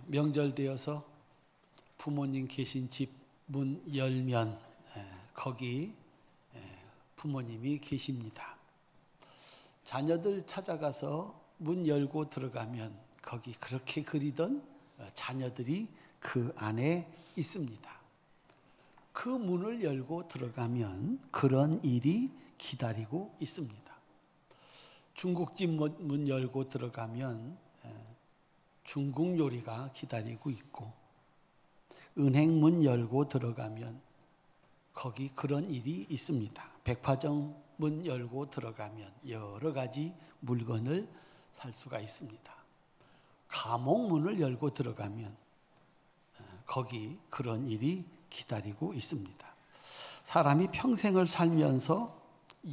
명절 되어서 부모님 계신 집 문 열면 거기 부모님이 계십니다. 자녀들 찾아가서 문 열고 들어가면 거기 그렇게 그리던 자녀들이 그 안에 있습니다. 그 문을 열고 들어가면 그런 일이 기다리고 있습니다. 중국집 문 열고 들어가면 중국 요리가 기다리고 있고, 은행 문 열고 들어가면 거기 그런 일이 있습니다. 백화점 문 열고 들어가면 여러 가지 물건을 살 수가 있습니다. 감옥 문을 열고 들어가면 거기 그런 일이 기다리고 있습니다. 사람이 평생을 살면서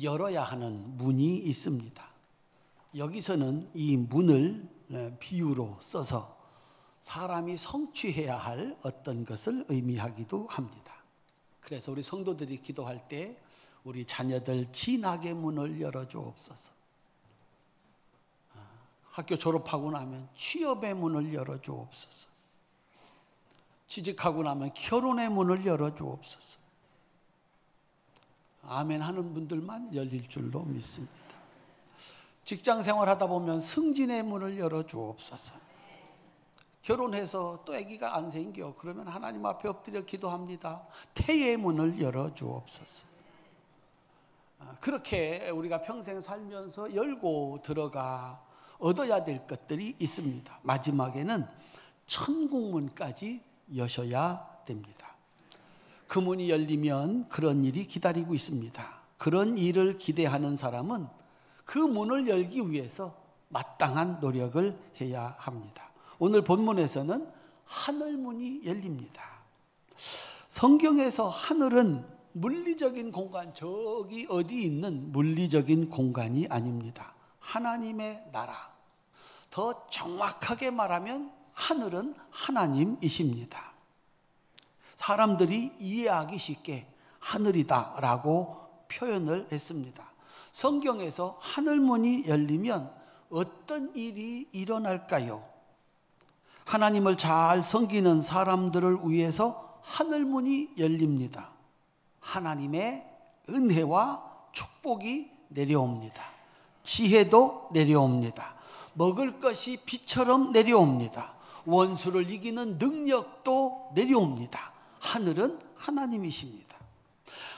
열어야 하는 문이 있습니다. 여기서는 이 문을 비유로 써서 사람이 성취해야 할 어떤 것을 의미하기도 합니다. 그래서 우리 성도들이 기도할 때 우리 자녀들 진학의 문을 열어주옵소서, 학교 졸업하고 나면 취업의 문을 열어주옵소서, 취직하고 나면 결혼의 문을 열어주옵소서. 아멘 하는 분들만 열릴 줄로 믿습니다. 직장 생활하다 보면 승진의 문을 열어주옵소서. 결혼해서 또 아기가 안 생겨 그러면 하나님 앞에 엎드려 기도합니다. 태의 문을 열어주옵소서. 그렇게 우리가 평생 살면서 열고 들어가 얻어야 될 것들이 있습니다. 마지막에는 천국문까지 여셔야 됩니다. 그 문이 열리면 그런 일이 기다리고 있습니다. 그런 일을 기대하는 사람은 그 문을 열기 위해서 마땅한 노력을 해야 합니다. 오늘 본문에서는 하늘문이 열립니다. 성경에서 하늘은 물리적인 공간, 저기 어디 있는 물리적인 공간이 아닙니다. 하나님의 나라. 더 정확하게 말하면 하늘은 하나님이십니다. 사람들이 이해하기 쉽게 하늘이다라고 표현을 했습니다. 성경에서 하늘문이 열리면 어떤 일이 일어날까요? 하나님을 잘 섬기는 사람들을 위해서 하늘문이 열립니다. 하나님의 은혜와 축복이 내려옵니다. 지혜도 내려옵니다. 먹을 것이 비처럼 내려옵니다. 원수를 이기는 능력도 내려옵니다. 하늘은 하나님이십니다.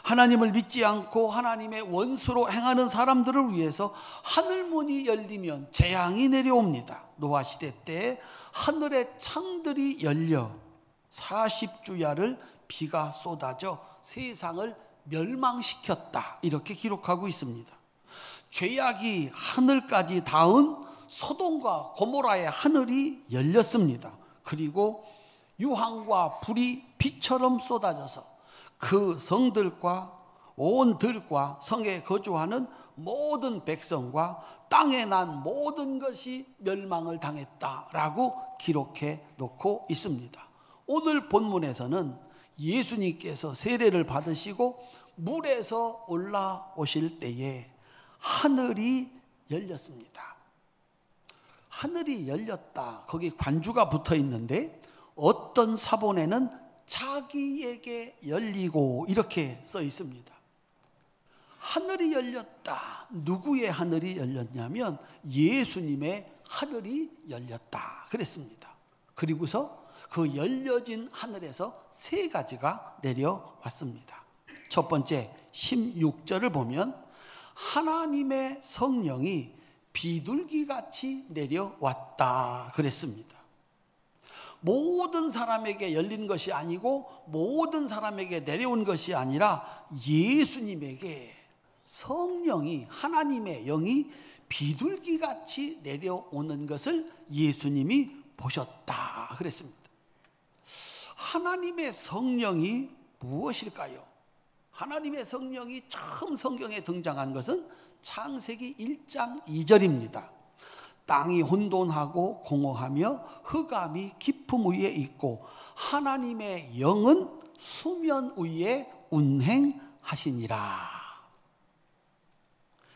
하나님을 믿지 않고 하나님의 원수로 행하는 사람들을 위해서 하늘문이 열리면 재앙이 내려옵니다. 노아시대 때 하늘의 창들이 열려 40주야를 비가 쏟아져 세상을 멸망시켰다, 이렇게 기록하고 있습니다. 죄악이 하늘까지 닿은 소돔과 고모라의 하늘이 열렸습니다. 그리고 유황과 불이 비처럼 쏟아져서 그 성들과 온 들과 성에 거주하는 모든 백성과 땅에 난 모든 것이 멸망을 당했다라고 기록해 놓고 있습니다. 오늘 본문에서는 예수님께서 세례를 받으시고 물에서 올라오실 때에 하늘이 열렸습니다. 하늘이 열렸다, 거기 관주가 붙어 있는데 어떤 사본에는 자기에게 열리고 이렇게 써 있습니다. 하늘이 열렸다. 누구의 하늘이 열렸냐면 예수님의 하늘이 열렸다 그랬습니다. 그리고서 그 열려진 하늘에서 세 가지가 내려왔습니다. 첫 번째 16절을 보면 하나님의 성령이 비둘기같이 내려왔다 그랬습니다. 모든 사람에게 열린 것이 아니고 모든 사람에게 내려온 것이 아니라 예수님에게 성령이, 하나님의 영이 비둘기같이 내려오는 것을 예수님이 보셨다 그랬습니다. 하나님의 성령이 무엇일까요? 하나님의 성령이 처음 성경에 등장한 것은 창세기 1장 2절입니다. 땅이 혼돈하고 공허하며 흑암이 깊음 위에 있고 하나님의 영은 수면 위에 운행하시니라.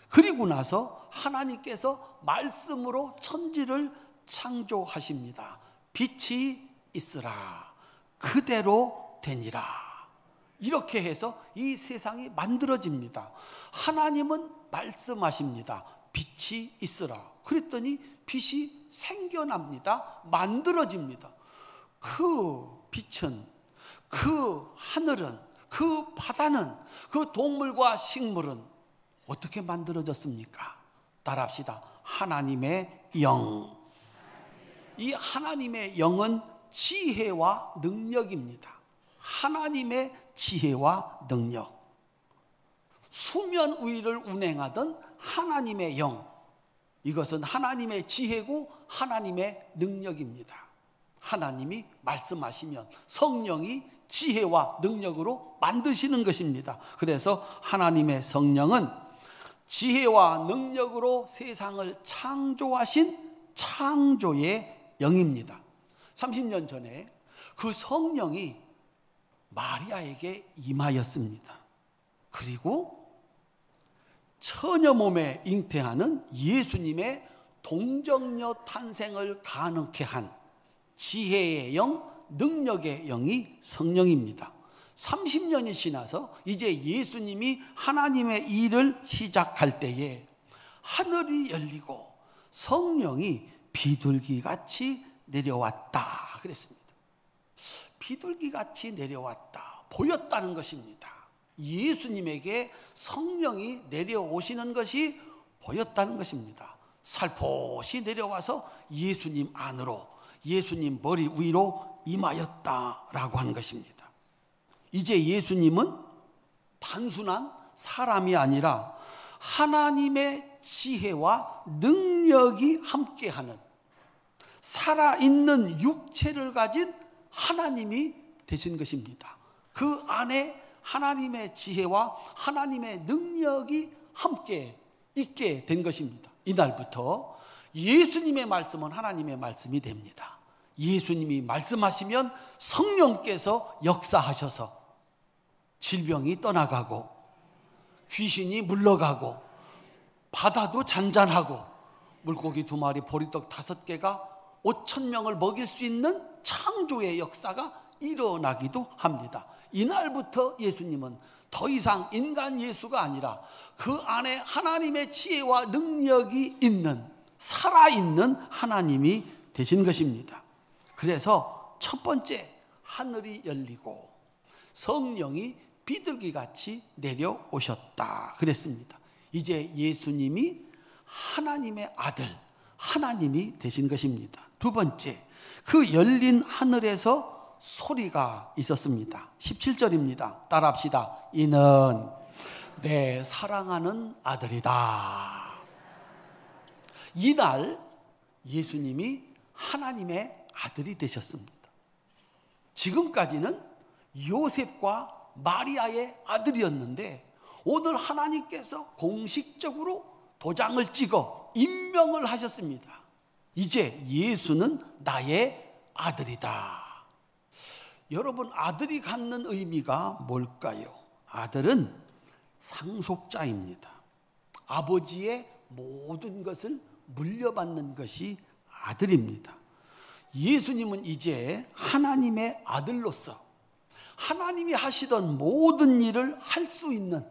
그리고 나서 하나님께서 말씀으로 천지를 창조하십니다. 빛이 있으라. 그대로 되니라. 이렇게 해서 이 세상이 만들어집니다. 하나님은 말씀하십니다. 빛이 있으라. 그랬더니 빛이 생겨납니다. 만들어집니다. 그 빛은, 그 하늘은, 그 바다는, 그 동물과 식물은 어떻게 만들어졌습니까? 따라합시다. 하나님의 영. 이 하나님의 영은 지혜와 능력입니다. 하나님의 지혜와 능력. 수면 위를 운행하던 하나님의 영. 이것은 하나님의 지혜고 하나님의 능력입니다. 하나님이 말씀하시면 성령이 지혜와 능력으로 만드시는 것입니다. 그래서 하나님의 성령은 지혜와 능력으로 세상을 창조하신 창조의 영입니다. 30년 전에 그 성령이 마리아에게 임하였습니다. 그리고 처녀 몸에 잉태하는 예수님의 동정녀 탄생을 가능케 한 지혜의 영, 능력의 영이 성령입니다. 30년이 지나서 이제 예수님이 하나님의 일을 시작할 때에 하늘이 열리고 성령이 비둘기같이 내려왔다 그랬습니다. 비둘기같이 내려왔다, 보였다는 것입니다. 예수님에게 성령이 내려오시는 것이 보였다는 것입니다. 살포시 내려와서 예수님 안으로, 예수님 머리 위로 임하였다라고 하는 것입니다. 이제 예수님은 단순한 사람이 아니라 하나님의 지혜와 능력이 함께하는 살아있는 육체를 가진 하나님이 되신 것입니다. 그 안에 하나님의 지혜와 하나님의 능력이 함께 있게 된 것입니다. 이날부터 예수님의 말씀은 하나님의 말씀이 됩니다. 예수님이 말씀하시면 성령께서 역사하셔서 질병이 떠나가고 귀신이 물러가고 바다도 잔잔하고 물고기 2마리 보리떡 5개가 5,000명을 먹일 수 있는 창조의 역사가 일어나기도 합니다. 이날부터 예수님은 더 이상 인간 예수가 아니라 그 안에 하나님의 지혜와 능력이 있는 살아있는 하나님이 되신 것입니다. 그래서 첫 번째, 하늘이 열리고 성령이 비둘기같이 내려오셨다 그랬습니다. 이제 예수님이 하나님의 아들, 하나님이 되신 것입니다. 두 번째, 그 열린 하늘에서 소리가 있었습니다. 17절입니다. 따라합시다. 이는 내 사랑하는 아들이다. 이날 예수님이 하나님의 아들이 되셨습니다. 지금까지는 요셉과 마리아의 아들이었는데 오늘 하나님께서 공식적으로 도장을 찍어 임명을 하셨습니다. 이제 예수는 나의 아들이다. 여러분, 아들이 갖는 의미가 뭘까요? 아들은 상속자입니다. 아버지의 모든 것을 물려받는 것이 아들입니다. 예수님은 이제 하나님의 아들로서 하나님이 하시던 모든 일을 할 수 있는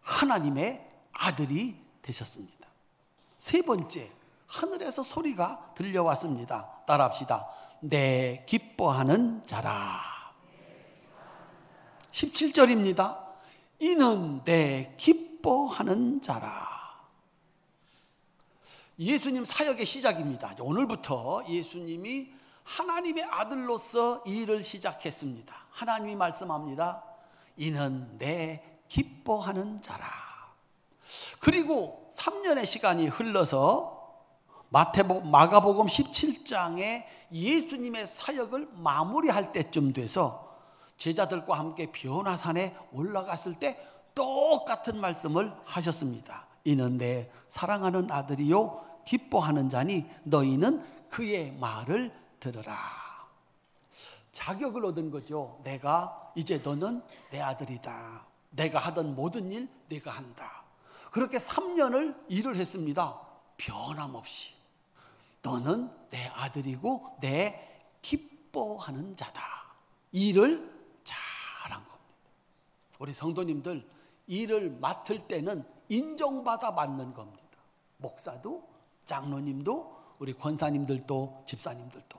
하나님의 아들이 되셨습니다. 세 번째, 하늘에서 소리가 들려왔습니다. 따라합시다. 내 기뻐하는 자라. 17절입니다. 이는 내 기뻐하는 자라. 예수님 사역의 시작입니다. 오늘부터 예수님이 하나님의 아들로서 이 일을 시작했습니다. 하나님이 말씀합니다. 이는 내 기뻐하는 자라. 그리고 3년의 시간이 흘러서 마가복음 17장에 예수님의 사역을 마무리할 때쯤 돼서 제자들과 함께 변화산에 올라갔을 때 똑같은 말씀을 하셨습니다. 이는 내 사랑하는 아들이요 기뻐하는 자니 너희는 그의 말을 들으라. 자격을 얻은 거죠. 내가 이제 너는 내 아들이다. 내가 하던 모든 일 내가 한다. 그렇게 3년을 일을 했습니다. 변함없이. 너는 내 아들이고 내 기뻐하는 자다. 일을 잘한 겁니다. 우리 성도님들, 일을 맡을 때는 인정받아 맡는 겁니다. 목사도, 장로님도, 우리 권사님들도, 집사님들도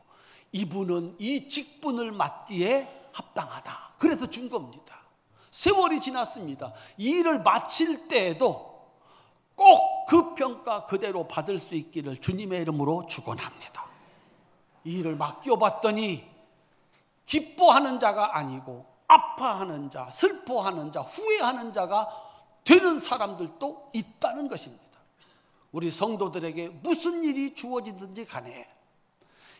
이분은 이 직분을 맡기에 합당하다. 그래서 준 겁니다. 세월이 지났습니다. 이 일을 마칠 때에도 꼭 그 평가 그대로 받을 수 있기를 주님의 이름으로 축원합니다. 이 일을 맡겨봤더니 기뻐하는 자가 아니고 아파하는 자, 슬퍼하는 자, 후회하는 자가 되는 사람들도 있다는 것입니다. 우리 성도들에게 무슨 일이 주어지든지 간에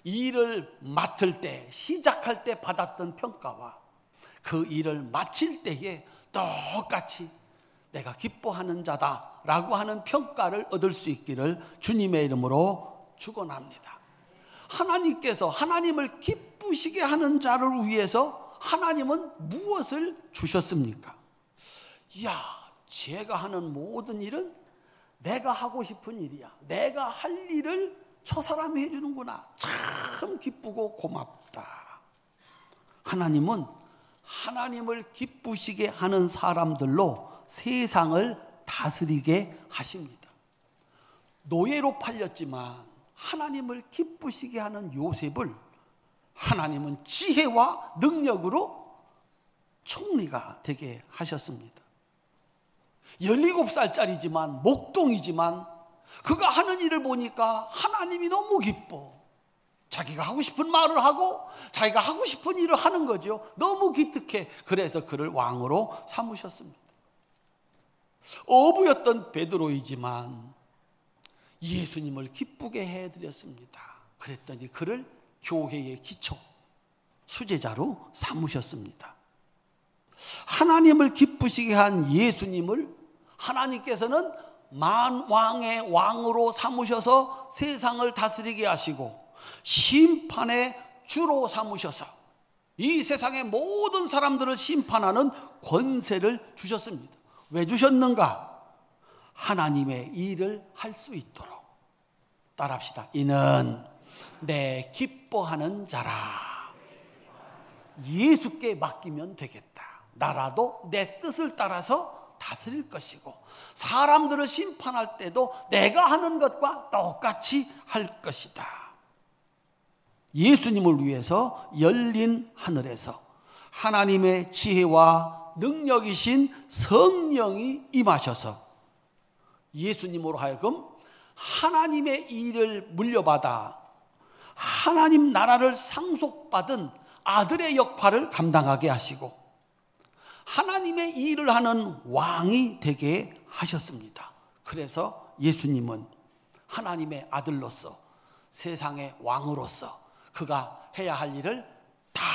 이 일을 맡을 때, 시작할 때 받았던 평가와 그 일을 마칠 때에 똑같이 내가 기뻐하는 자다라고 하는 평가를 얻을 수 있기를 주님의 이름으로 축원합니다. 하나님께서 하나님을 기쁘시게 하는 자를 위해서 하나님은 무엇을 주셨습니까? 이야, 제가 하는 모든 일은 내가 하고 싶은 일이야. 내가 할 일을 저 사람이 해주는구나. 참 기쁘고 고맙다. 하나님은 하나님을 기쁘시게 하는 사람들로 세상을 다스리게 하십니다. 노예로 팔렸지만 하나님을 기쁘시게 하는 요셉을 하나님은 지혜와 능력으로 총리가 되게 하셨습니다. 17살짜리지만 목동이지만 그가 하는 일을 보니까 하나님이 너무 기뻐. 자기가 하고 싶은 말을 하고 자기가 하고 싶은 일을 하는 거죠. 너무 기특해. 그래서 그를 왕으로 삼으셨습니다. 어부였던 베드로이지만 예수님을 기쁘게 해드렸습니다. 그랬더니 그를 교회의 기초, 수제자로 삼으셨습니다. 하나님을 기쁘시게 한 예수님을 하나님께서는 만왕의 왕으로 삼으셔서 세상을 다스리게 하시고 심판의 주로 삼으셔서 이 세상의 모든 사람들을 심판하는 권세를 주셨습니다. 왜 주셨는가? 하나님의 일을 할 수 있도록. 따라합시다. 이는 내 기뻐하는 자라. 예수께 맡기면 되겠다. 나라도 내 뜻을 따라서 다스릴 것이고 사람들을 심판할 때도 내가 하는 것과 똑같이 할 것이다. 예수님을 위해서 열린 하늘에서 하나님의 지혜와 능력이신 성령이 임하셔서 예수님으로 하여금 하나님의 일을 물려받아 하나님 나라를 상속받은 아들의 역할을 감당하게 하시고 하나님의 일을 하는 왕이 되게 하셨습니다. 그래서 예수님은 하나님의 아들로서 세상의 왕으로서 그가 해야 할 일을 다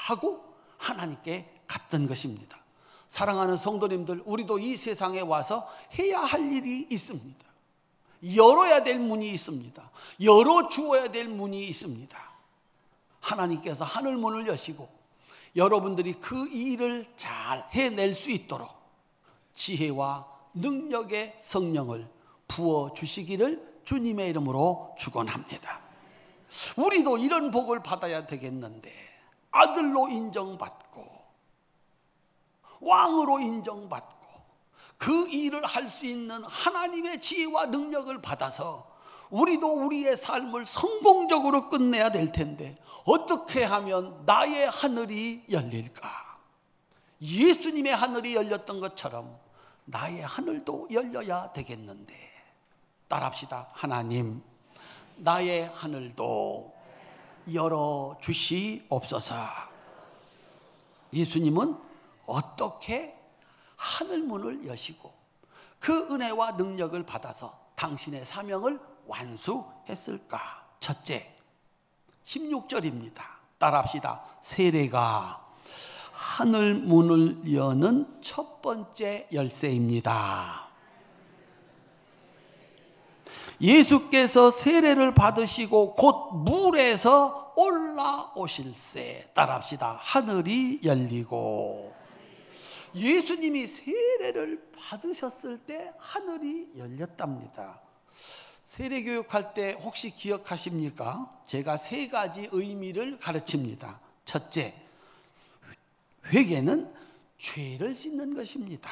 하고 하나님께 갔던 것입니다. 사랑하는 성도님들, 우리도 이 세상에 와서 해야 할 일이 있습니다. 열어야 될 문이 있습니다. 열어주어야 될 문이 있습니다. 하나님께서 하늘문을 여시고 여러분들이 그 일을 잘 해낼 수 있도록 지혜와 능력의 성령을 부어주시기를 주님의 이름으로 축원합니다. 우리도 이런 복을 받아야 되겠는데 아들로 인정받고 왕으로 인정받고 그 일을 할 수 있는 하나님의 지혜와 능력을 받아서 우리도 우리의 삶을 성공적으로 끝내야 될 텐데 어떻게 하면 나의 하늘이 열릴까? 예수님의 하늘이 열렸던 것처럼 나의 하늘도 열려야 되겠는데 따라합시다. 하나님, 나의 하늘도 열어주시옵소서. 예수님은 어떻게 하늘문을 여시고 그 은혜와 능력을 받아서 당신의 사명을 완수했을까? 첫째, 16절입니다. 따라합시다. 세례가 하늘문을 여는 첫 번째 열쇠입니다. 예수께서 세례를 받으시고 곧 물에서 올라오실세. 따라합시다. 하늘이 열리고 예수님이 세례를 받으셨을 때 하늘이 열렸답니다. 세례교육할 때 혹시 기억하십니까? 제가 3가지 의미를 가르칩니다. 첫째, 회개는 죄를 씻는 것입니다.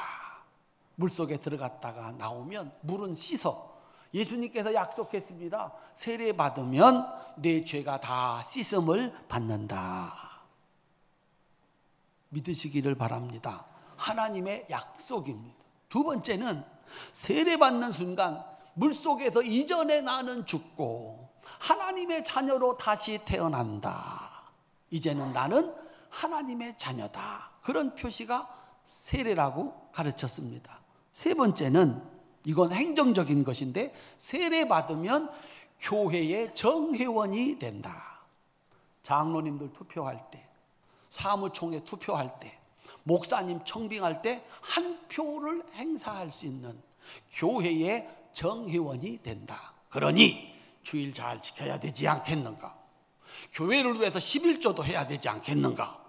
물속에 들어갔다가 나오면 물은 씻어. 예수님께서 약속했습니다. 세례 받으면 내 죄가 다 씻음을 받는다. 믿으시기를 바랍니다. 하나님의 약속입니다. 두 번째는 세례 받는 순간 물속에서 이전에 나는 죽고 하나님의 자녀로 다시 태어난다. 이제는 나는 하나님의 자녀다. 그런 표시가 세례라고 가르쳤습니다. 세 번째는, 이건 행정적인 것인데, 세례 받으면 교회의 정회원이 된다. 장로님들 투표할 때, 사무총회 투표할 때, 목사님 청빙할 때 한 표를 행사할 수 있는 교회의 정회원이 된다. 그러니 주일 잘 지켜야 되지 않겠는가? 교회를 위해서 11조도 해야 되지 않겠는가?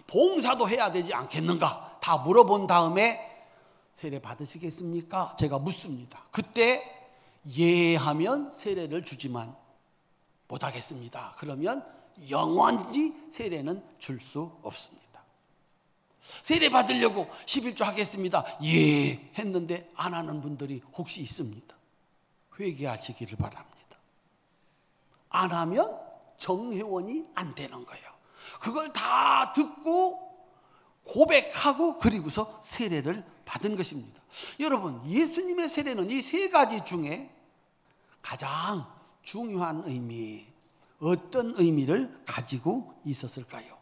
봉사도 해야 되지 않겠는가? 다 물어본 다음에 세례 받으시겠습니까? 제가 묻습니다. 그때 예하면 세례를 주지만 못하겠습니다. 그러면 영원히 세례는 줄 수 없습니다. 세례 받으려고 11조 하겠습니다. 예 했는데 안 하는 분들이 혹시 있습니다. 회개하시기를 바랍니다. 안 하면 정회원이 안 되는 거예요. 그걸 다 듣고 고백하고 그리고서 세례를 받은 것입니다. 여러분, 예수님의 세례는 이 3가지 중에 가장 중요한 의미, 어떤 의미를 가지고 있었을까요?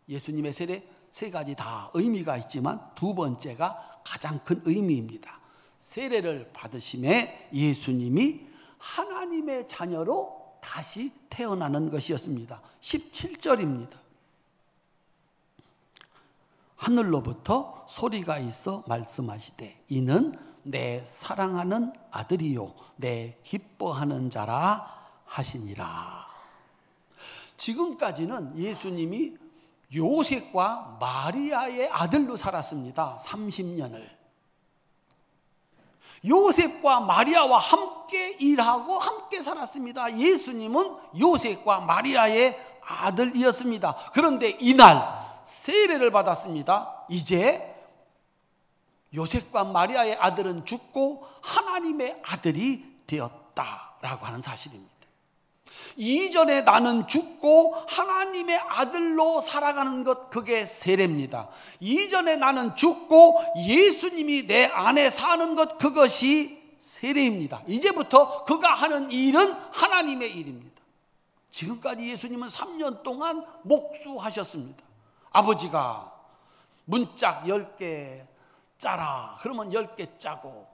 예수님의 세례 3가지 다 의미가 있지만 두 번째가 가장 큰 의미입니다. 세례를 받으심에 예수님이 하나님의 자녀로 다시 태어나는 것이었습니다. 17절입니다. 하늘로부터 소리가 있어 말씀하시되 이는 내 사랑하는 아들이요 내 기뻐하는 자라 하시니라. 지금까지는 예수님이 요셉과 마리아의 아들로 살았습니다. 30년을. 요셉과 마리아와 함께 일하고 함께 살았습니다. 예수님은 요셉과 마리아의 아들이었습니다. 그런데 이날 세례를 받았습니다. 이제 요셉과 마리아의 아들은 죽고 하나님의 아들이 되었다라고 하는 사실입니다. 이전에 나는 죽고 하나님의 아들로 살아가는 것, 그게 세례입니다. 이전에 나는 죽고 예수님이 내 안에 사는 것, 그것이 세례입니다. 이제부터 그가 하는 일은 하나님의 일입니다. 지금까지 예수님은 3년 동안 목수하셨습니다. 아버지가 문짝 10개 짜라 그러면 10개 짜고,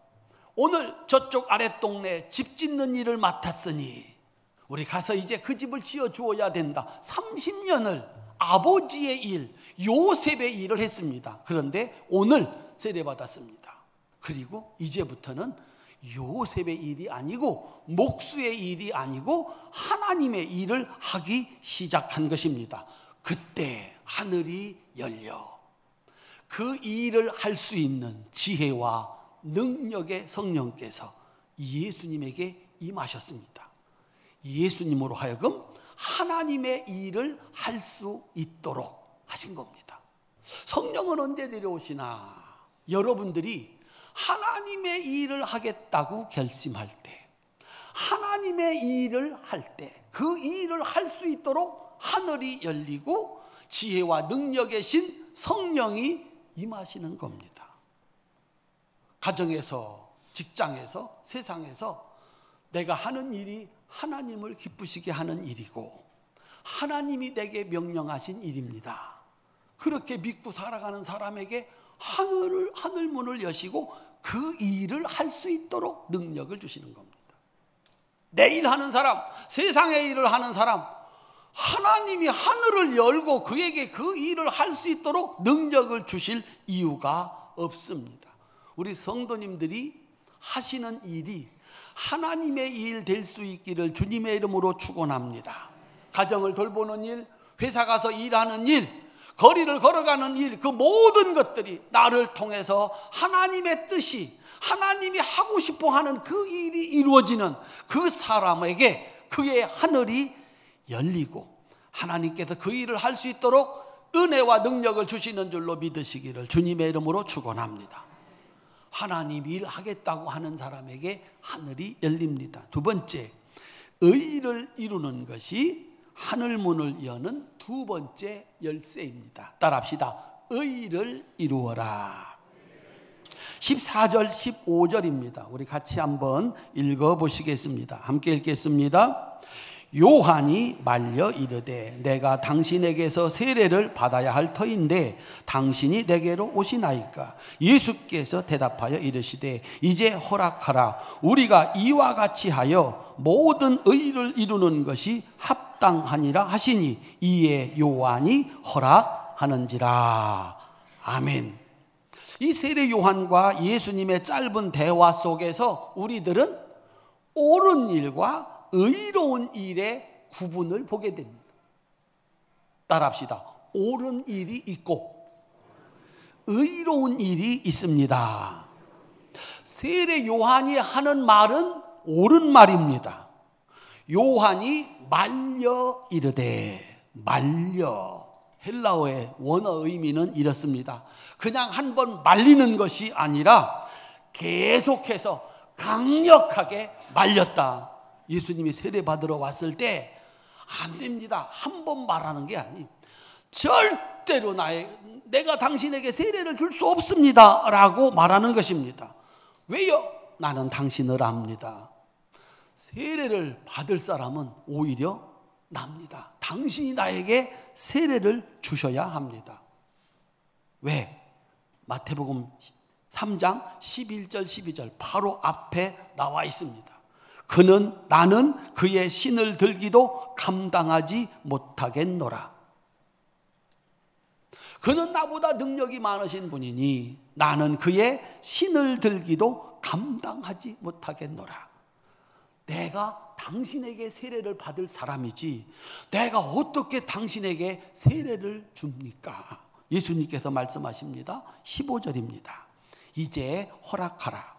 오늘 저쪽 아랫동네 집 짓는 일을 맡았으니 우리 가서 이제 그 집을 지어 주어야 된다. 30년을 아버지의 일, 요셉의 일을 했습니다. 그런데 오늘 세례받았습니다. 그리고 이제부터는 요셉의 일이 아니고 목수의 일이 아니고 하나님의 일을 하기 시작한 것입니다. 그때 하늘이 열려 그 일을 할 수 있는 지혜와 능력의 성령께서 예수님에게 임하셨습니다. 예수님으로 하여금 하나님의 일을 할 수 있도록 하신 겁니다. 성령은 언제 내려오시나? 여러분들이 하나님의 일을 하겠다고 결심할 때, 하나님의 일을 할 때, 그 일을 할 수 있도록 하늘이 열리고 지혜와 능력의 신 성령이 임하시는 겁니다. 가정에서, 직장에서, 세상에서 내가 하는 일이 하나님을 기쁘시게 하는 일이고 하나님이 내게 명령하신 일입니다. 그렇게 믿고 살아가는 사람에게 하늘문을 여시고 그 일을 할 수 있도록 능력을 주시는 겁니다. 내 일 하는 사람, 세상의 일을 하는 사람, 하나님이 하늘을 열고 그에게 그 일을 할 수 있도록 능력을 주실 이유가 없습니다. 우리 성도님들이 하시는 일이 하나님의 일 될 수 있기를 주님의 이름으로 축원합니다. 가정을 돌보는 일, 회사 가서 일하는 일, 거리를 걸어가는 일, 그 모든 것들이 나를 통해서 하나님의 뜻이, 하나님이 하고 싶어 하는 그 일이 이루어지는 그 사람에게 그의 하늘이 열리고 하나님께서 그 일을 할 수 있도록 은혜와 능력을 주시는 줄로 믿으시기를 주님의 이름으로 축원합니다. 하나님 일하겠다고 하는 사람에게 하늘이 열립니다. 두 번째, 의를 이루는 것이 하늘문을 여는 두 번째 열쇠입니다. 따라합시다. 의를 이루어라. 14절 15절입니다. 우리 같이 한번 읽어보시겠습니다. 함께 읽겠습니다. 요한이 말려 이르되 내가 당신에게서 세례를 받아야 할 터인데 당신이 내게로 오시나이까? 예수께서 대답하여 이르시되 이제 허락하라. 우리가 이와 같이 하여 모든 의를 이루는 것이 합당하니라 하시니 이에 요한이 허락하는지라. 아멘. 이 세례 요한과 예수님의 짧은 대화 속에서 우리들은 옳은 일과 의로운 일의 구분을 보게 됩니다. 따라합시다. 옳은 일이 있고 의로운 일이 있습니다. 세례 요한이 하는 말은 옳은 말입니다. 요한이 말려 이르되, 말려, 헬라어의 원어 의미는 이렇습니다. 그냥 한번 말리는 것이 아니라 계속해서 강력하게 말렸다. 예수님이 세례 받으러 왔을 때 안 됩니다. 한 번 말하는 게 아니, 절대로 내가 당신에게 세례를 줄 수 없습니다 라고 말하는 것입니다. 왜요? 나는 당신을 압니다. 세례를 받을 사람은 오히려 납니다. 당신이 나에게 세례를 주셔야 합니다. 왜? 마태복음 3장 11절 12절 바로 앞에 나와 있습니다. 나는 그의 신을 들기도 감당하지 못하겠노라. 그는 나보다 능력이 많으신 분이니 나는 그의 신을 들기도 감당하지 못하겠노라. 내가 당신에게 세례를 받을 사람이지 내가 어떻게 당신에게 세례를 줍니까? 예수님께서 말씀하십니다. 15절입니다. 이제 허락하라.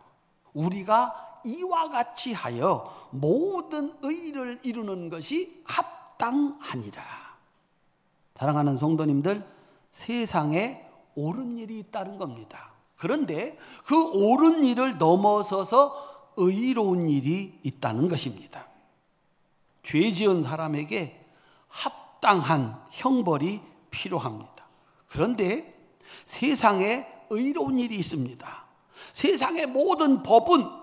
우리가 이와 같이 하여 모든 의를 이루는 것이 합당하니라. 사랑하는 성도님들, 세상에 옳은 일이 있다는 겁니다. 그런데 그 옳은 일을 넘어서서 의로운 일이 있다는 것입니다. 죄 지은 사람에게 합당한 형벌이 필요합니다. 그런데 세상에 의로운 일이 있습니다. 세상의 모든 법은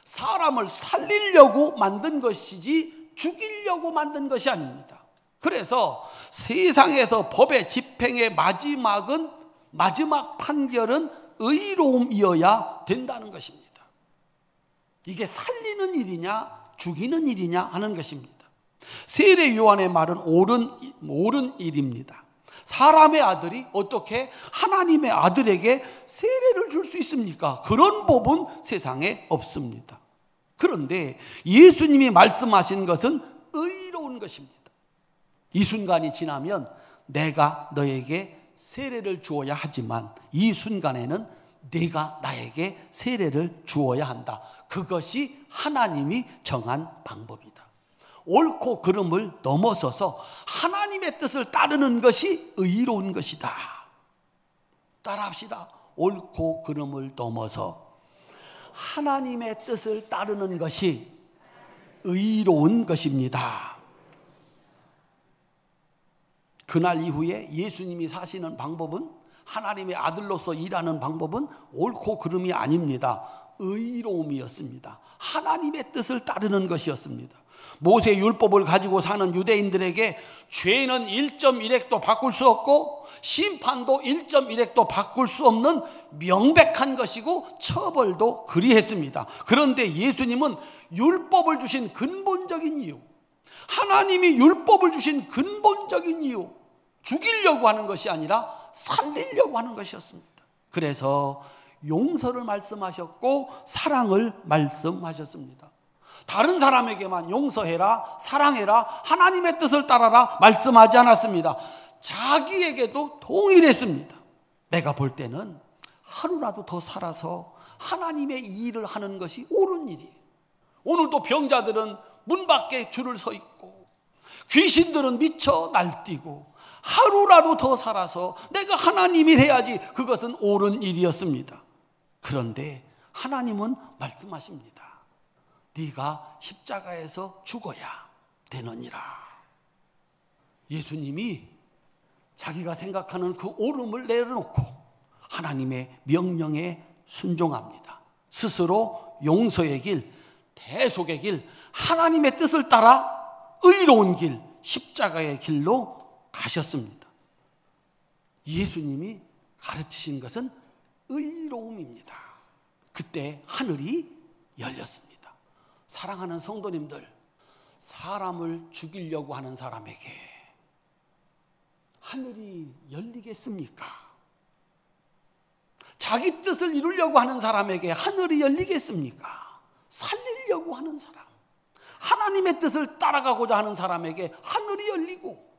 사람을 살리려고 만든 것이지 죽이려고 만든 것이 아닙니다. 그래서 세상에서 법의 집행의 마지막 판결은 의로움이어야 된다는 것입니다. 이게 살리는 일이냐 죽이는 일이냐 하는 것입니다. 세례 요한의 말은 옳은 일입니다. 사람의 아들이 어떻게 하나님의 아들에게 세례를 줄 수 있습니까? 그런 법은 세상에 없습니다. 그런데 예수님이 말씀하신 것은 의로운 것입니다. 이 순간이 지나면 내가 너에게 세례를 주어야 하지만 이 순간에는 네가 나에게 세례를 주어야 한다. 그것이 하나님이 정한 방법이다. 옳고 그름을 넘어서서 하나님의 뜻을 따르는 것이 의로운 것이다. 따라합시다. 옳고 그름을 넘어서 하나님의 뜻을 따르는 것이 의로운 것입니다. 그날 이후에 예수님이 사시는 방법은, 하나님의 아들로서 일하는 방법은 옳고 그름이 아닙니다. 의로움이었습니다. 하나님의 뜻을 따르는 것이었습니다. 모세 율법을 가지고 사는 유대인들에게 죄는 1.1획도 바꿀 수 없고 심판도 1.1획도 바꿀 수 없는 명백한 것이고 처벌도 그리했습니다. 그런데 예수님은 율법을 주신 근본적인 이유, 하나님이 율법을 주신 근본적인 이유, 죽이려고 하는 것이 아니라 살리려고 하는 것이었습니다. 그래서 용서를 말씀하셨고 사랑을 말씀하셨습니다. 다른 사람에게만 용서해라, 사랑해라, 하나님의 뜻을 따라라 말씀하지 않았습니다. 자기에게도 동일했습니다. 내가 볼 때는 하루라도 더 살아서 하나님의 일을 하는 것이 옳은 일이에요. 오늘도 병자들은 문 밖에 줄을 서 있고 귀신들은 미쳐 날뛰고 하루라도 더 살아서 내가 하나님 일 해야지, 그것은 옳은 일이었습니다. 그런데 하나님은 말씀하십니다. 네가 십자가에서 죽어야 되느니라. 예수님이 자기가 생각하는 그 옳음을 내려놓고 하나님의 명령에 순종합니다. 스스로 용서의 길, 대속의 길, 하나님의 뜻을 따라 의로운 길, 십자가의 길로 가셨습니다. 예수님이 가르치신 것은 의로움입니다. 그때 하늘이 열렸습니다. 사랑하는 성도님들, 사람을 죽이려고 하는 사람에게 하늘이 열리겠습니까? 자기 뜻을 이루려고 하는 사람에게 하늘이 열리겠습니까? 살리려고 하는 사람, 하나님의 뜻을 따라가고자 하는 사람에게 하늘이 열리고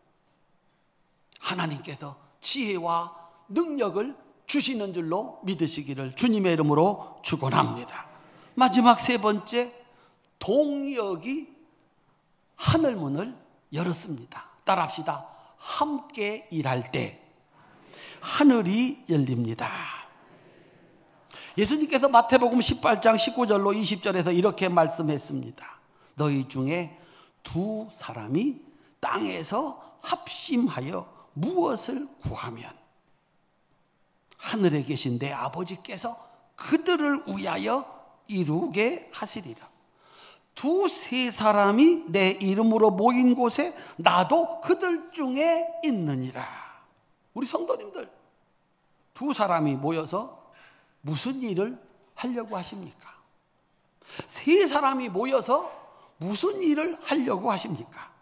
하나님께서 지혜와 능력을 주시는 줄로 믿으시기를 주님의 이름으로 축원합니다. 마지막 세 번째, 동역이 하늘문을 열었습니다. 따라합시다. 함께 일할 때 하늘이 열립니다. 예수님께서 마태복음 18장 19절로 20절에서 이렇게 말씀했습니다. 너희 중에 두 사람이 땅에서 합심하여 무엇을 구하면 하늘에 계신 내 아버지께서 그들을 위하여 이루게 하시리라. 두세 사람이 내 이름으로 모인 곳에 나도 그들 중에 있느니라. 우리 성도님들, 두 사람이 모여서 무슨 일을 하려고 하십니까? 세 사람이 모여서 무슨 일을 하려고 하십니까?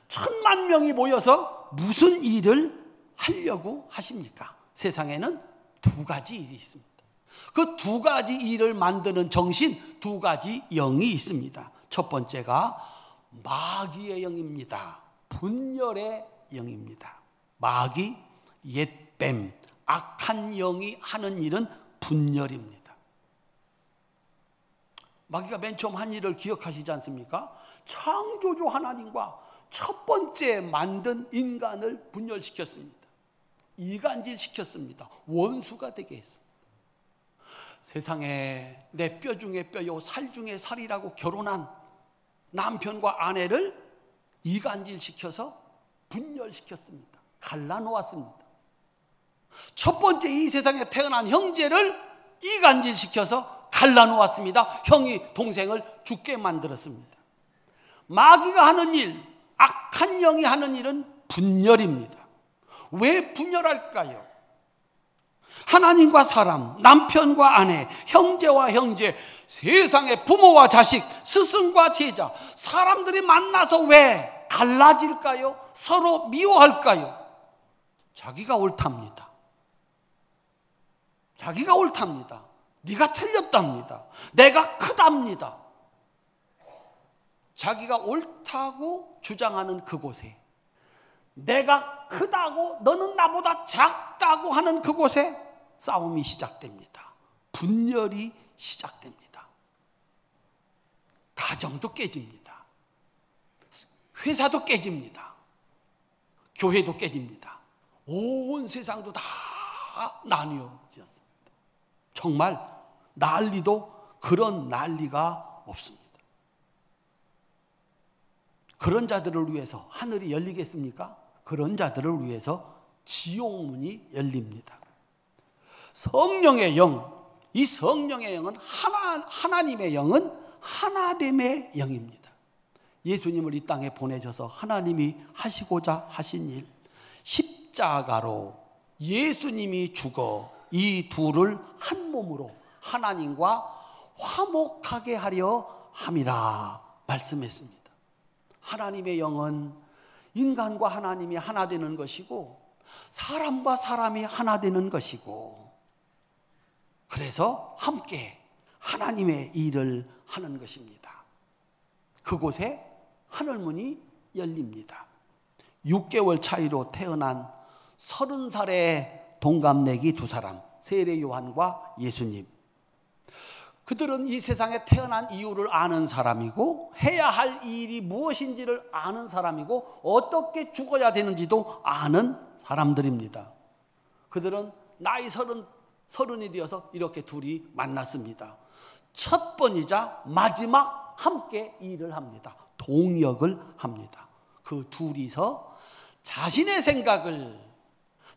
10,000,000명이 모여서 무슨 일을 하려고 하십니까? 세상에는 두 가지 일이 있습니다. 그 두 가지 일을 만드는 정신, 두 가지 영이 있습니다. 첫 번째가 마귀의 영입니다. 분열의 영입니다. 마귀, 옛뱀, 악한 영이 하는 일은 분열입니다. 마귀가 맨 처음 한 일을 기억하시지 않습니까? 창조주 하나님과 첫 번째 만든 인간을 분열시켰습니다. 이간질시켰습니다. 원수가 되게 했습니다. 세상에 내 뼈 중에 뼈요 살 중에 살이라고 결혼한 남편과 아내를 이간질시켜서 분열시켰습니다. 갈라놓았습니다. 첫 번째 이 세상에 태어난 형제를 이간질시켜서 갈라놓았습니다. 형이 동생을 죽게 만들었습니다. 마귀가 하는 일, 악한 영이 하는 일은 분열입니다. 왜 분열할까요? 하나님과 사람, 남편과 아내, 형제와 형제, 세상의 부모와 자식, 스승과 제자, 사람들이 만나서 왜 갈라질까요? 서로 미워할까요? 자기가 옳답니다. 자기가 옳답니다. 네가 틀렸답니다. 내가 크답니다. 자기가 옳다고 주장하는 그곳에, 내가 크다고 너는 나보다 작다고 하는 그곳에 싸움이 시작됩니다. 분열이 시작됩니다. 가정도 깨집니다. 회사도 깨집니다. 교회도 깨집니다. 온 세상도 다 나뉘어졌습니다. 정말 난리도 그런 난리가 없습니다. 그런 자들을 위해서 하늘이 열리겠습니까? 그런 자들을 위해서 지옥문이 열립니다. 성령의 영, 이 성령의 영은 하나님의 영은 하나됨의 영입니다. 예수님을 이 땅에 보내셔서 하나님이 하시고자 하신 일, 십자가로 예수님이 죽어 이 둘을 한 몸으로 하나님과 화목하게 하려 함이라 말씀했습니다. 하나님의 영은 인간과 하나님이 하나 되는 것이고 사람과 사람이 하나 되는 것이고, 그래서 함께 하나님의 일을 하는 것입니다. 그곳에 하늘문이 열립니다. 6개월 차이로 태어난 30살의 동갑내기 두 사람, 세례 요한과 예수님. 그들은 이 세상에 태어난 이유를 아는 사람이고 해야 할 일이 무엇인지를 아는 사람이고 어떻게 죽어야 되는지도 아는 사람들입니다. 그들은 나이 서른이 되어서 이렇게 둘이 만났습니다. 첫 번이자 마지막 함께 일을 합니다. 동역을 합니다. 그 둘이서 자신의 생각을,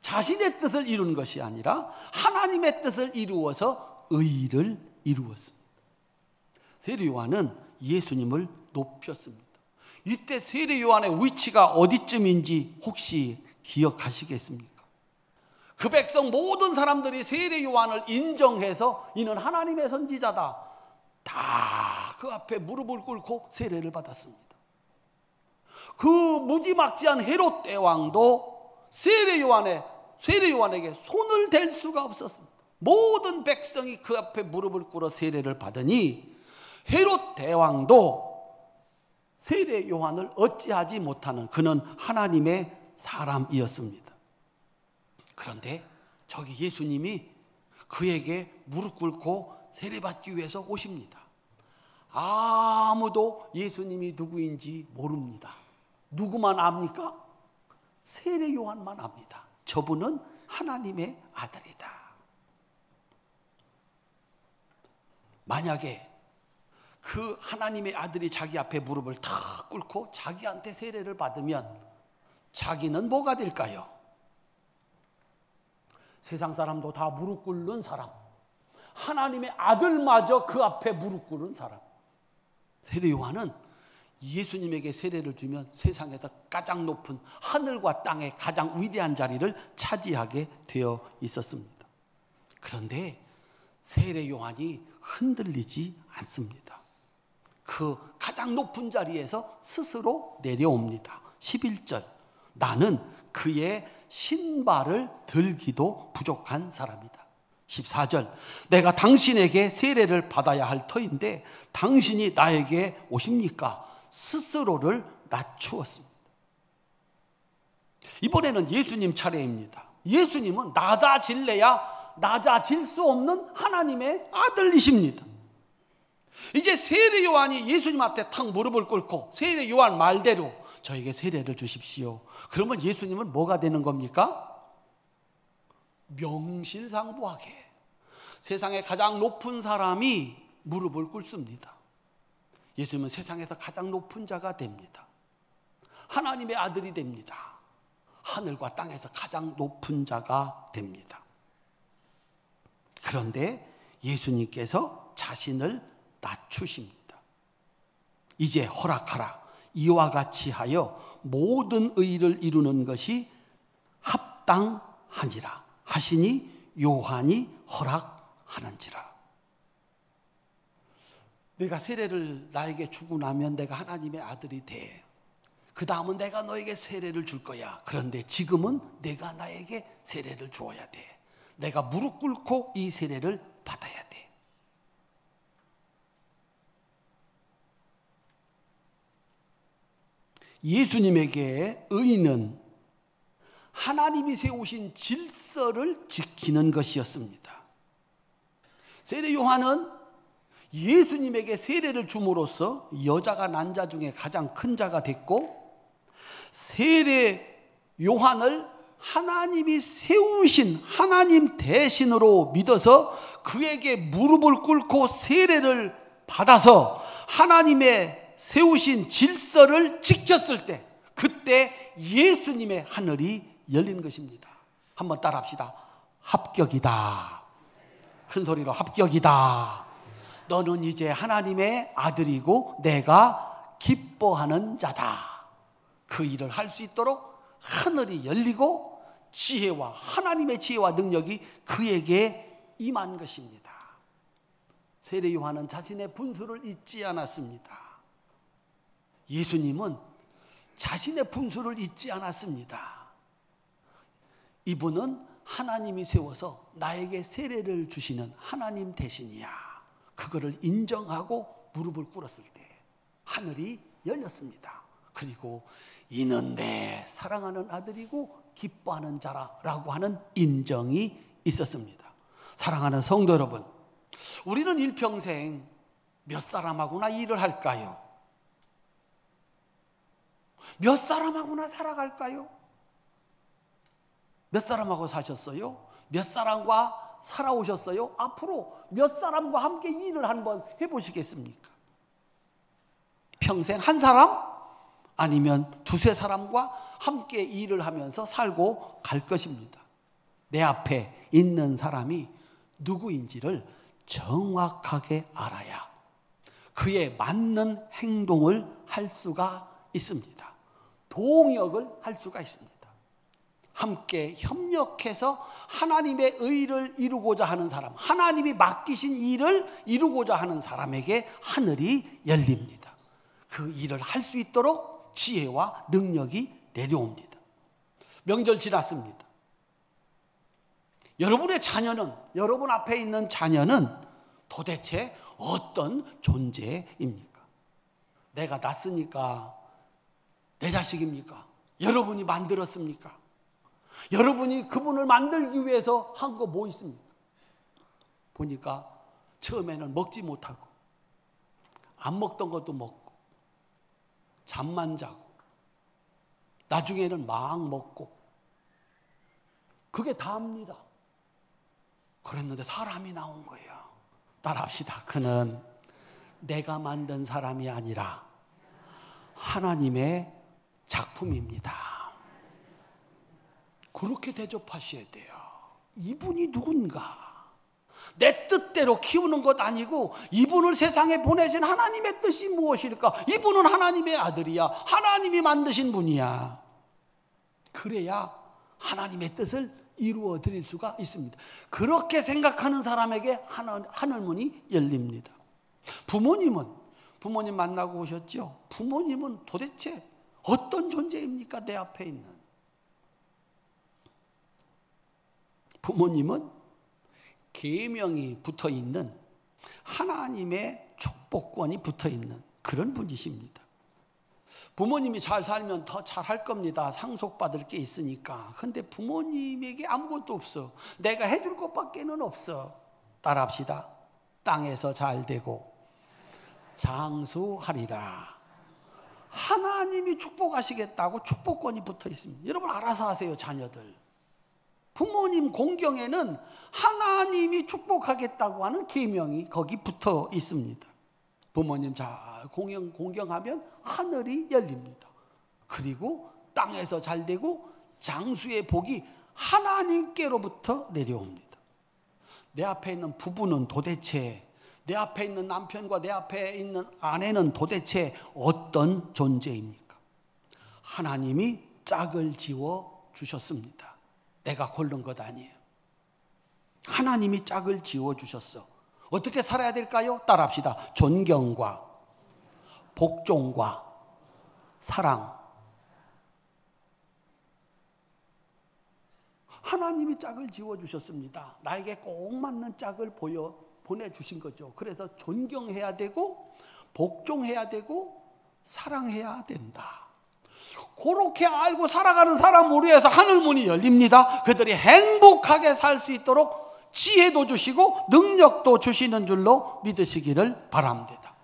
자신의 뜻을 이루는 것이 아니라 하나님의 뜻을 이루어서 의를 이루었습니다. 세례 요한은 예수님을 높였습니다. 이때 세례 요한의 위치가 어디쯤인지 혹시 기억하시겠습니까? 그 백성 모든 사람들이 세례 요한을 인정해서 이는 하나님의 선지자다, 다 그 앞에 무릎을 꿇고 세례를 받았습니다. 그 무지막지한 헤롯 대왕도 세례 요한에게 손을 댈 수가 없었습니다. 모든 백성이 그 앞에 무릎을 꿇어 세례를 받으니 헤롯 대왕도 세례 요한을 어찌하지 못하는, 그는 하나님의 사람이었습니다. 그런데 저기 예수님이 그에게 무릎 꿇고 세례받기 위해서 오십니다. 아무도 예수님이 누구인지 모릅니다. 누구만 압니까? 세례 요한만 압니다. 저분은 하나님의 아들이다. 만약에 그 하나님의 아들이 자기 앞에 무릎을 탁 꿇고 자기한테 세례를 받으면 자기는 뭐가 될까요? 세상 사람도 다 무릎 꿇는 사람, 하나님의 아들마저 그 앞에 무릎 꿇는 사람. 세례 요한은 예수님에게 세례를 주면 세상에서 가장 높은 하늘과 땅의 가장 위대한 자리를 차지하게 되어 있었습니다. 그런데 세례 요한이 흔들리지 않습니다. 그 가장 높은 자리에서 스스로 내려옵니다. 11절, 나는 그의 신발을 들기도 부족한 사람이다. 14절, 내가 당신에게 세례를 받아야 할 터인데 당신이 나에게 오십니까? 스스로를 낮추었습니다. 이번에는 예수님 차례입니다. 예수님은 낮아질 수 없는 하나님의 아들이십니다. 이제 세례 요한이 예수님한테 탁 무릎을 꿇고 세례 요한 말대로 저에게 세례를 주십시오. 그러면 예수님은 뭐가 되는 겁니까? 명실상부하게 세상에 가장 높은 사람이 무릎을 꿇습니다. 예수님은 세상에서 가장 높은 자가 됩니다. 하나님의 아들이 됩니다. 하늘과 땅에서 가장 높은 자가 됩니다. 그런데 예수님께서 자신을 낮추십니다. 이제 허락하라. 이와 같이 하여 모든 의를 이루는 것이 합당하니라 하시니 요한이 허락하는지라. 내가 세례를 나에게 주고 나면 내가 하나님의 아들이 돼. 그 다음은 내가 너에게 세례를 줄 거야. 그런데 지금은 내가 나에게 세례를 주어야 돼. 내가 무릎 꿇고 이 세례를 받아야 돼. 예수님에게 의는 하나님이 세우신 질서를 지키는 것이었습니다. 세례 요한은 예수님에게 세례를 줌으로써 여자가 난 자 중에 가장 큰 자가 됐고, 세례 요한을 하나님이 세우신 하나님 대신으로 믿어서 그에게 무릎을 꿇고 세례를 받아서 하나님의 세우신 질서를 지켰을 때, 그때 예수님의 하늘이 열린 것입니다. 한번 따라합시다. 합격이다. 큰 소리로 합격이다. 너는 이제 하나님의 아들이고 내가 기뻐하는 자다. 그 일을 할 수 있도록 하늘이 열리고 지혜와 하나님의 지혜와 능력이 그에게 임한 것입니다. 세례 요한은 자신의 분수를 잊지 않았습니다. 예수님은 자신의 분수를 잊지 않았습니다. 이분은 하나님이 세워서 나에게 세례를 주시는 하나님 대신이야. 그거를 인정하고 무릎을 꿇었을 때 하늘이 열렸습니다. 그리고 이는 내 사랑하는 아들이고 기뻐하는 자라라고 하는 인정이 있었습니다. 사랑하는 성도 여러분, 우리는 일평생 몇 사람하고나 일을 할까요? 몇 사람하고나 살아갈까요? 몇 사람하고 사셨어요? 몇 사람과 살아오셨어요? 앞으로 몇 사람과 함께 일을 한번 해보시겠습니까? 평생 한 사람? 아니면 두세 사람과 함께 일을 하면서 살고 갈 것입니다. 내 앞에 있는 사람이 누구인지를 정확하게 알아야 그에 맞는 행동을 할 수가 있습니다. 동역을 할 수가 있습니다. 함께 협력해서 하나님의 의를 이루고자 하는 사람, 하나님이 맡기신 일을 이루고자 하는 사람에게 하늘이 열립니다. 그 일을 할 수 있도록 지혜와 능력이 내려옵니다. 명절 지났습니다. 여러분의 자녀는, 여러분 앞에 있는 자녀는 도대체 어떤 존재입니까? 내가 낳았으니까 내 자식입니까? 여러분이 만들었습니까? 여러분이 그분을 만들기 위해서 한 거 뭐 있습니까? 보니까 처음에는 먹지 못하고 안 먹던 것도 먹고 잠만 자고 나중에는 막 먹고 그게 다입니다. 그랬는데 사람이 나온 거예요. 따라합시다. 그는 내가 만든 사람이 아니라 하나님의 작품입니다. 그렇게 대접하셔야 돼요. 이분이 누군가? 내 뜻대로 키우는 것 아니고 이분을 세상에 보내신 하나님의 뜻이 무엇일까? 이분은 하나님의 아들이야. 하나님이 만드신 분이야. 그래야 하나님의 뜻을 이루어 드릴 수가 있습니다. 그렇게 생각하는 사람에게 하늘문이 열립니다. 부모님 만나고 오셨죠? 부모님은 도대체 어떤 존재입니까? 내 앞에 있는 부모님은 계명이 붙어있는 하나님의 축복권이 붙어있는 그런 분이십니다. 부모님이 잘 살면 더 잘할 겁니다. 상속받을 게 있으니까. 근데 부모님에게 아무것도 없어. 내가 해줄 것밖에는 없어. 따라합시다. 땅에서 잘 되고 장수하리라. 하나님이 축복하시겠다고 축복권이 붙어 있습니다. 여러분 알아서 하세요. 자녀들. 부모님 공경에는 하나님이 축복하겠다고 하는 계명이 거기 붙어 있습니다. 부모님 잘 공경하면 하늘이 열립니다. 그리고 땅에서 잘 되고 장수의 복이 하나님께로부터 내려옵니다. 내 앞에 있는 부부는 도대체, 내 앞에 있는 남편과 내 앞에 있는 아내는 도대체 어떤 존재입니까? 하나님이 짝을 지어 주셨습니다. 내가 고른 것 아니에요. 하나님이 짝을 지어 주셨어. 어떻게 살아야 될까요? 따라합시다. 존경과 복종과 사랑. 하나님이 짝을 지어 주셨습니다. 나에게 꼭 맞는 짝을 보내주신 거죠. 그래서 존경해야 되고 복종해야 되고 사랑해야 된다. 그렇게 알고 살아가는 사람을 위해서 하늘문이 열립니다. 그들이 행복하게 살 수 있도록 지혜도 주시고 능력도 주시는 줄로 믿으시기를 바랍니다.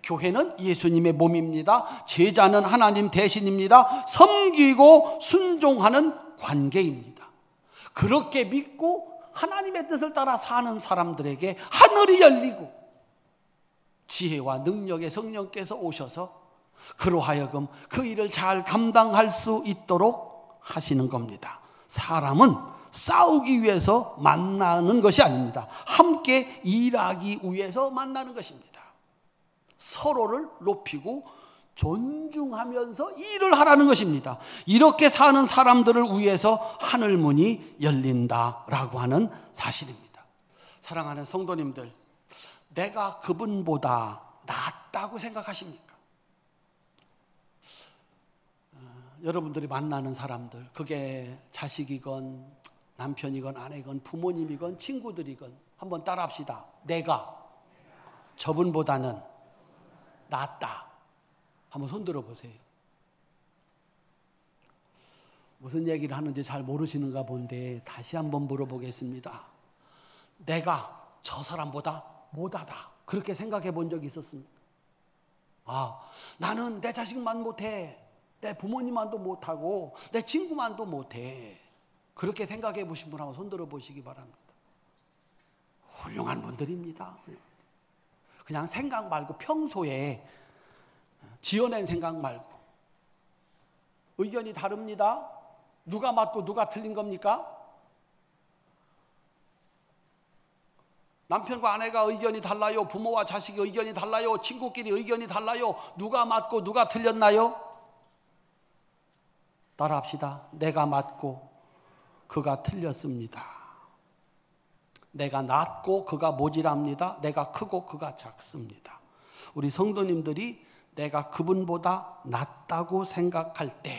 교회는 예수님의 몸입니다. 제자는 하나님 대신입니다. 섬기고 순종하는 관계입니다. 그렇게 믿고 하나님의 뜻을 따라 사는 사람들에게 하늘이 열리고 지혜와 능력의 성령께서 오셔서 그로 하여금 그 일을 잘 감당할 수 있도록 하시는 겁니다. 사람은 싸우기 위해서 만나는 것이 아닙니다. 함께 일하기 위해서 만나는 것입니다. 서로를 높이고 존중하면서 일을 하라는 것입니다. 이렇게 사는 사람들을 위해서 하늘문이 열린다라고 하는 사실입니다. 사랑하는 성도님들, 내가 그분보다 낫다고 생각하십니까? 여러분들이 만나는 사람들, 그게 자식이건 남편이건 아내건 부모님이건 친구들이건 한번 따라합시다. 내가 저분보다는 낫다. 한번 손 들어보세요. 무슨 얘기를 하는지 잘 모르시는가 본데 다시 한번 물어보겠습니다. 내가 저 사람보다 못하다 그렇게 생각해 본 적이 있었습니까? 나는 내 자식만 못해, 내 부모님만도 못하고 내 친구만도 못해, 그렇게 생각해 보신 분 한번 손들어 보시기 바랍니다. 훌륭한 분들입니다. 그냥 생각 말고 평소에 지어낸 생각 말고. 의견이 다릅니다. 누가 맞고 누가 틀린 겁니까? 남편과 아내가 의견이 달라요. 부모와 자식의 의견이 달라요. 친구끼리 의견이 달라요. 누가 맞고 누가 틀렸나요? 따라합시다. 내가 맞고 그가 틀렸습니다. 내가 낮고 그가 모질합니다. 내가 크고 그가 작습니다. 우리 성도님들이 내가 그분보다 낫다고 생각할 때,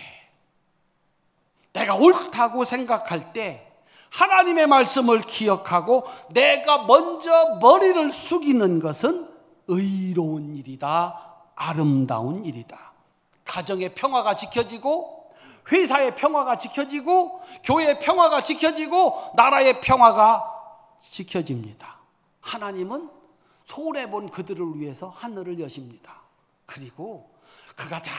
내가 옳다고 생각할 때 하나님의 말씀을 기억하고 내가 먼저 머리를 숙이는 것은 의로운 일이다, 아름다운 일이다. 가정의 평화가 지켜지고, 회사의 평화가 지켜지고, 교회의 평화가 지켜지고, 나라의 평화가 지켜집니다. 하나님은 손해본 그들을 위해서 하늘을 여십니다. 그리고 그가 잘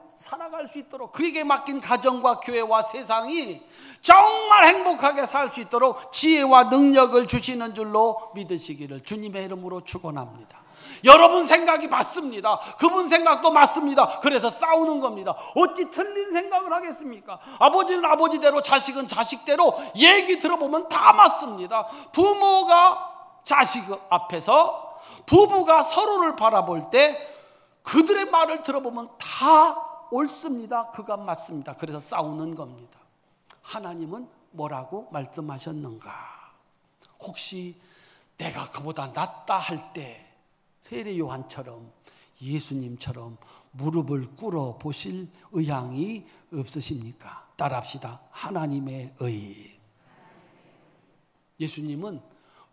살아갈 수 있도록, 그에게 맡긴 가정과 교회와 세상이 정말 행복하게 살 수 있도록 지혜와 능력을 주시는 줄로 믿으시기를 주님의 이름으로 축원합니다. 여러분 생각이 맞습니다. 그분 생각도 맞습니다. 그래서 싸우는 겁니다. 어찌 틀린 생각을 하겠습니까? 아버지는 아버지대로, 자식은 자식대로. 얘기 들어보면 다 맞습니다. 부모가 자식 앞에서, 부부가 서로를 바라볼 때 그들의 말을 들어보면 다 옳습니다. 그가 맞습니다. 그래서 싸우는 겁니다. 하나님은 뭐라고 말씀하셨는가? 혹시 내가 그보다 낫다 할 때 세례 요한처럼, 예수님처럼 무릎을 꿇어 보실 의향이 없으십니까? 따라합시다. 하나님의 의. 예수님은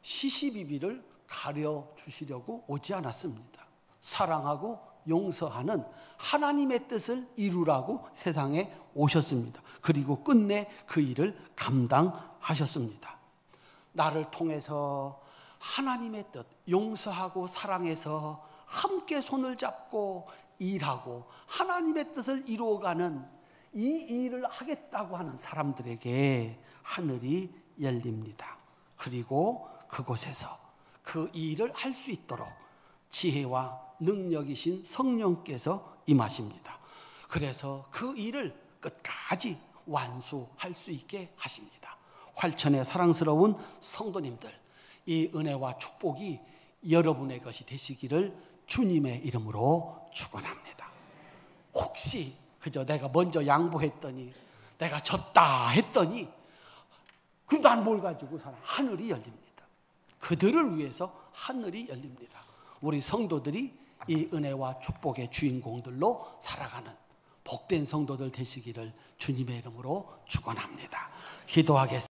시시비비를 가려주시려고 오지 않았습니다. 사랑하고 용서하는 하나님의 뜻을 이루라고 세상에 오셨습니다. 그리고 끝내 그 일을 감당하셨습니다. 나를 통해서 하나님의 뜻, 용서하고 사랑해서 함께 손을 잡고 일하고 하나님의 뜻을 이루어가는 이 일을 하겠다고 하는 사람들에게 하늘이 열립니다. 그리고 그곳에서 그 일을 할 수 있도록 지혜와 능력이신 성령께서 임하십니다. 그래서 그 일을 끝까지 완수할 수 있게 하십니다. 활천의 사랑스러운 성도님들, 이 은혜와 축복이 여러분의 것이 되시기를 주님의 이름으로 축원합니다. 혹시 그저 내가 먼저 양보했더니, 내가 졌다 했더니, 그럼 난 뭘 가지고 살아? 하늘이 열립니다. 그들을 위해서 하늘이 열립니다. 우리 성도들이 이 은혜와 축복의 주인공들로 살아가는 복된 성도들 되시기를 주님의 이름으로 축원합니다. 기도하겠습니다.